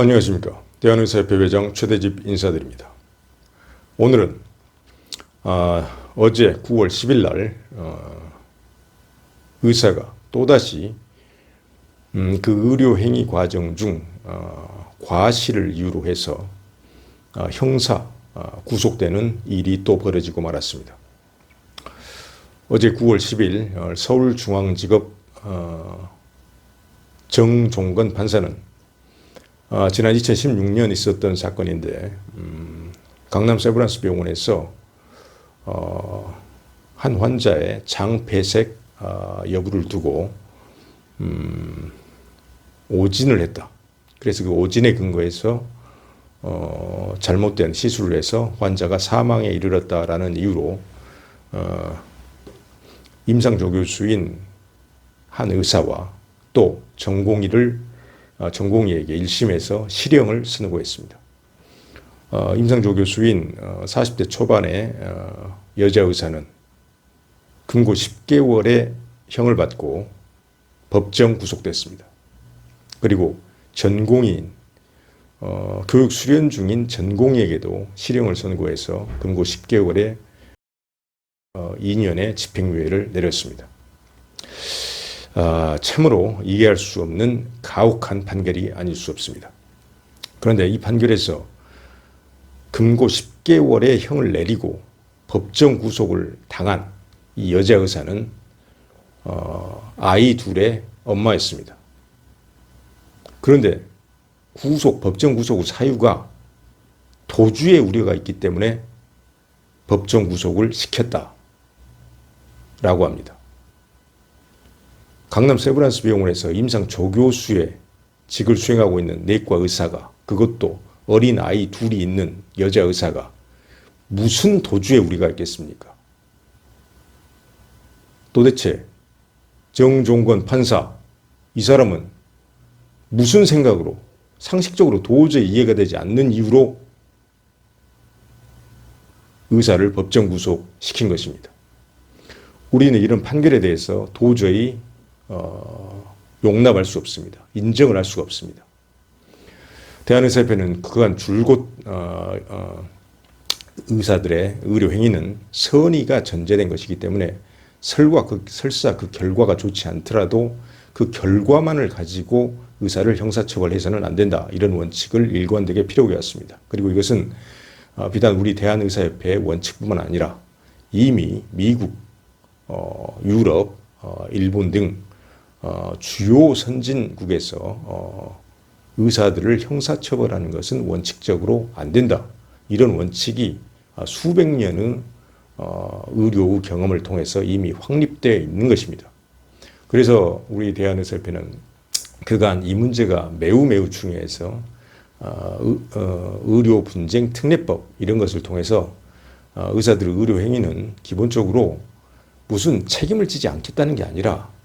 안녕하십니까. 대한의사협회 회장 최대집 인사드립니다. 오늘은 어제 9월 10일 날 의사가 또다시 그 의료행위 과정 중 과실을 이유로 해서 형사 구속되는 일이 또 벌어지고 말았습니다. 어제 9월 10일 서울중앙지법 정종건 판사는 지난 2016년 있었던 사건인데 강남 세브란스 병원에서 한 환자의 장 폐색 여부를 두고 오진을 했다. 그래서 그 오진에 근거해서 잘못된 시술을 해서 환자가 사망에 이르렀다라는 이유로 임상조교수인 한 의사와 또 전공의에게 1심에서 실형을 선고했습니다. 임상조교수인 40대 초반의 여자 의사는 금고 10개월의 형을 받고 법정 구속됐습니다. 그리고 전공의인, 교육 수련 중인 전공의에게도 실형을 선고해서 금고 10개월의 2년의 집행유예를 내렸습니다. 참으로 이해할 수 없는 가혹한 판결이 아닐 수 없습니다. 그런데 이 판결에서 금고 10개월의 형을 내리고 법정 구속을 당한 이 여자 의사는 아이 둘의 엄마였습니다. 그런데 법정 구속 사유가 도주의 우려가 있기 때문에 법정 구속을 시켰다라고 합니다. 강남 세브란스 병원에서 임상 조교수의 직을 수행하고 있는 내과 의사가, 그것도 어린 아이 둘이 있는 여자 의사가 무슨 도주의 우려가 있겠습니까? 도대체 정종건 판사, 이 사람은 무슨 생각으로, 상식적으로 도저히 이해가 되지 않는 이유로 의사를 법정 구속시킨 것입니다. 우리는 이런 판결에 대해서 도저히 용납할 수 없습니다. 인정을 할 수가 없습니다. 대한의사협회는 그간 줄곧 의사들의 의료 행위는 선의가 전제된 것이기 때문에 설사 그 결과가 좋지 않더라도 그 결과만을 가지고 의사를 형사처벌해서는 안 된다. 이런 원칙을 일관되게 피력해 왔습니다. 그리고 이것은 비단 우리 대한의사협회의 원칙뿐만 아니라 이미 미국, 유럽, 일본 등 주요 선진국에서 의사들을 형사처벌하는 것은 원칙적으로 안 된다. 이런 원칙이 수백 년의 의료 경험을 통해서 이미 확립되어 있는 것입니다. 그래서 우리 대한의사협회는 그간 이 문제가 매우 중요해서 의료분쟁특례법 이런 것을 통해서 의사들의 의료 행위는 기본적으로 무슨 책임을 지지 않겠다는 게 아니라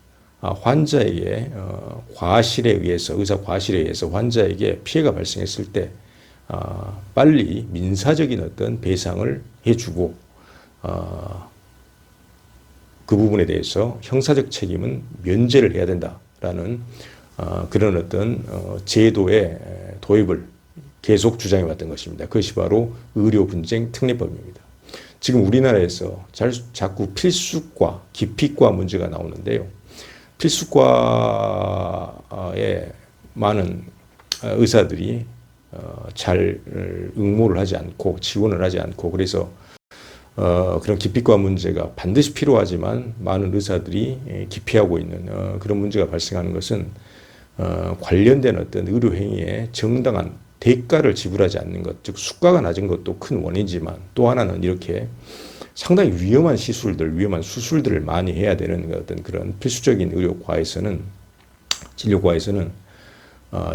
환자에게 과실에 의해서, 의사 과실에 의해서 환자에게 피해가 발생했을 때 빨리 민사적인 어떤 배상을 해주고 그 부분에 대해서 형사적 책임은 면제를 해야 된다라는 그런 어떤 제도의 도입을 계속 주장해 왔던 것입니다. 그것이 바로 의료분쟁특례법입니다. 지금 우리나라에서 자꾸 필수과, 기피과 문제가 나오는데요. 필수과에 많은 의사들이 잘 응모를 하지 않고 지원을 하지 않고 그래서 그런 기피과 문제가 반드시 필요하지만 많은 의사들이 기피하고 있는 그런 문제가 발생하는 것은 관련된 어떤 의료 행위에 정당한 대가를 지불하지 않는 것, 즉 수가가 낮은 것도 큰 원인이지만 또 하나는 이렇게 상당히 위험한 위험한 수술들을 많이 해야 되는 어떤 그런 필수적인 진료과에서는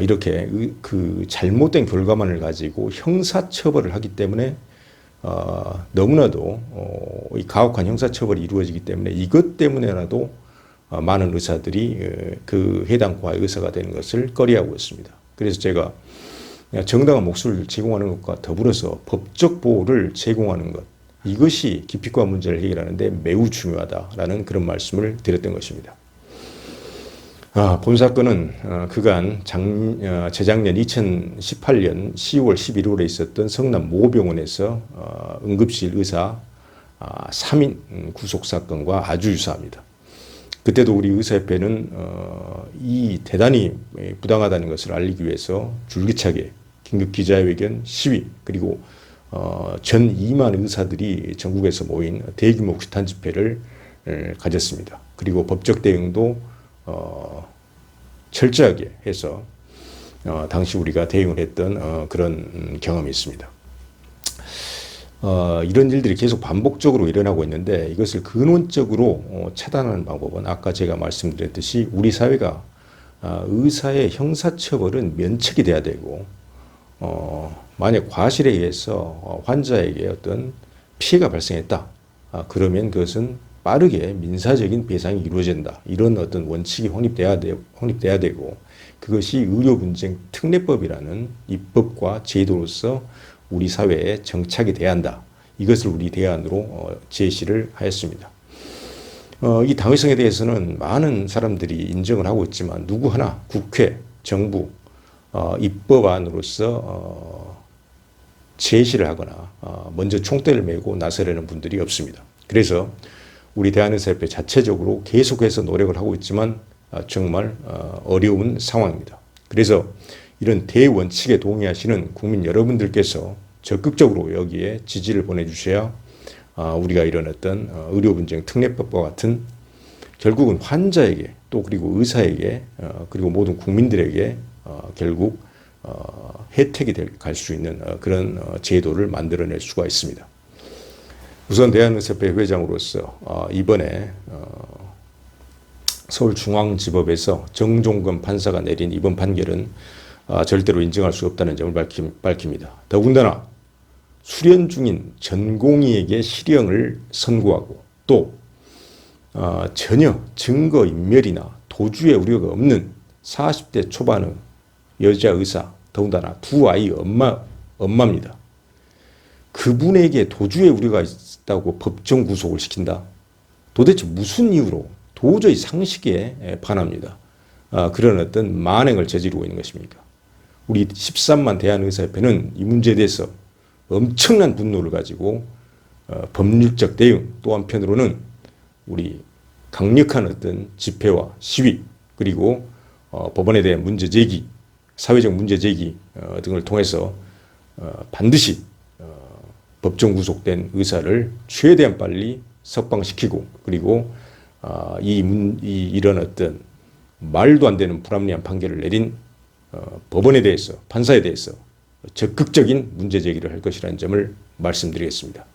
이렇게 그 잘못된 결과만을 가지고 형사처벌을 하기 때문에 너무나도 이 가혹한 형사처벌이 이루어지기 때문에 이것 때문에라도 많은 의사들이 그 해당 과의 의사가 되는 것을 꺼려하고 있습니다. 그래서 제가 정당한 목소리를 제공하는 것과 더불어서 법적 보호를 제공하는 것, 이것이 기피과 문제를 해결하는 데 매우 중요하다라는 그런 말씀을 드렸던 것입니다. 본 사건은 그간 재작년 2018년 10월 11월에 있었던 성남 모병원에서 응급실 의사 3인 구속 사건과 아주 유사합니다. 그때도 우리 의사협회는 이 대단히 부당하다는 것을 알리기 위해서 줄기차게 긴급 기자회견, 시위, 그리고 전 2만 의사들이 전국에서 모인 대규모 규탄 집회를 가졌습니다. 그리고 법적 대응도 철저하게 해서 당시 우리가 대응을 했던 그런 경험이 있습니다. 이런 일들이 계속 반복적으로 일어나고 있는데 이것을 근원적으로 차단하는 방법은 아까 제가 말씀드렸듯이 우리 사회가 의사의 형사처벌은 면책이 돼야 되고 만약 과실에 의해서 환자에게 어떤 피해가 발생했다 그러면 그것은 빠르게 민사적인 배상이 이루어진다. 이런 어떤 원칙이 확립돼야 되고 그것이 의료분쟁 특례법이라는 입법과 제도로서 우리 사회에 정착이 돼야 한다. 이것을 우리 대안으로 제시를 하였습니다. 이 당위성에 대해서는 많은 사람들이 인정을 하고 있지만 누구 하나 국회, 정부, 입법안으로서 제시를 하거나 먼저 총대를 메고 나서려는 분들이 없습니다. 그래서 우리 대한의사협회 자체적으로 계속해서 노력을 하고 있지만 정말 어려운 상황입니다. 그래서 이런 대원칙에 동의하시는 국민 여러분들께서 적극적으로 여기에 지지를 보내주셔야 우리가 이런 어떤 의료분쟁 특례법과 같은 결국은 환자에게 또 그리고 의사에게 그리고 모든 국민들에게 결국 혜택이 갈 수 있는 그런 제도를 만들어낼 수가 있습니다. 우선 대한의사협회 회장으로서 이번에 서울중앙지법에서 정종건 판사가 내린 이번 판결은 절대로 인정할 수 없다는 점을 밝힙니다. 더군다나 수련 중인 전공의에게 실형을 선고하고 또 전혀 증거인멸이나 도주의 우려가 없는 40대 초반의 여자 의사, 더군다나 두 아이 엄마입니다. 그분에게 도주의 우려가 있다고 법정 구속을 시킨다? 도대체 무슨 이유로 도저히 상식에 반합니다. 그런 어떤 만행을 저지르고 있는 것입니까? 우리 13만 대한의사협회는 이 문제에 대해서 엄청난 분노를 가지고 법률적 대응 또 한편으로는 우리 강력한 어떤 집회와 시위 그리고 법원에 대한 문제 제기, 사회적 문제 제기 등을 통해서 반드시 법정 구속된 의사를 최대한 빨리 석방시키고 그리고 이런 어떤 말도 안 되는 불합리한 판결을 내린 법원에 대해서 판사에 대해서 적극적인 문제 제기를 할 것이라는 점을 말씀드리겠습니다.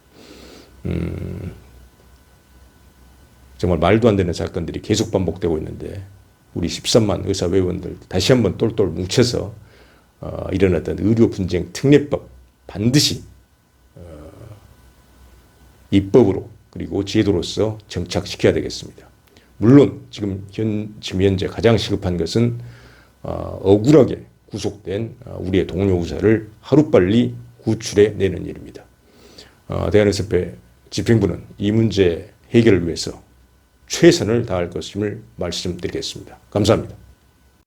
정말 말도 안 되는 사건들이 계속 반복되고 있는데 우리 13만 의사 회원들 다시 한번 똘똘 뭉쳐서 이런 어떤 의료 분쟁 특례법 반드시 입법으로 그리고 제도로서 정착시켜야 되겠습니다. 물론 지금 현재 가장 시급한 것은 억울하게 구속된 우리의 동료 의사를 하루빨리 구출해 내는 일입니다. 대한의사협회 집행부는 이 문제 해결을 위해서 최선을 다할 것임을 말씀드리겠습니다. 감사합니다.